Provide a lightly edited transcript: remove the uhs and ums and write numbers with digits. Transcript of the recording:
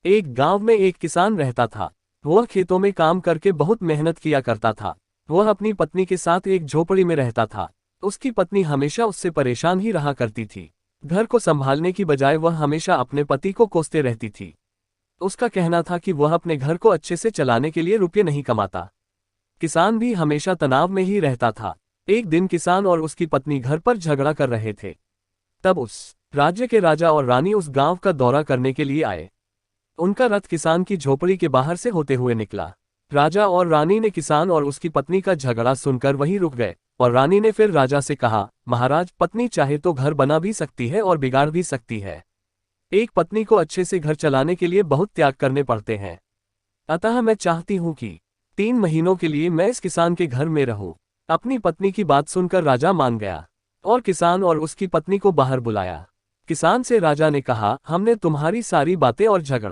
एक गांव में एक किसान रहता था। वह खेतों में काम करके बहुत मेहनत किया करता था। वह अपनी पत्नी के साथ एक झोपड़ी में रहता था। उसकी पत्नी हमेशा उससे परेशान ही रहा करती थी। घर को संभालने की बजाय वह हमेशा अपने पति को कोसते रहती थी। उसका कहना था कि वह अपने घर को अच्छे से चलाने के लिए रुपये नहीं कमाता। किसान भी हमेशा तनाव में ही रहता था। एक दिन किसान और उसकी पत्नी घर पर झगड़ा कर रहे थे। तब उस राज्य के राजा और रानी उस गांव का दौरा करने के लिए आए। उनका रथ किसान की झोपड़ी के बाहर से होते हुए निकला। राजा और रानी ने किसान और उसकी पत्नी का झगड़ा सुनकर वहीं रुक गए और रानी ने फिर राजा से कहा, महाराज, पत्नी चाहे तो घर बना भी सकती है और बिगाड़ भी सकती है। एक पत्नी को अच्छे से घर चलाने के लिए बहुत त्याग करने पड़ते हैं। अतः मैं चाहती हूँ कि 3 महीनों के लिए मैं इस किसान के घर में रहूं। अपनी पत्नी की बात सुनकर राजा मान गया और किसान और उसकी पत्नी को बाहर बुलाया। किसान से राजा ने कहा, हमने तुम्हारी सारी बातें और झगड़ा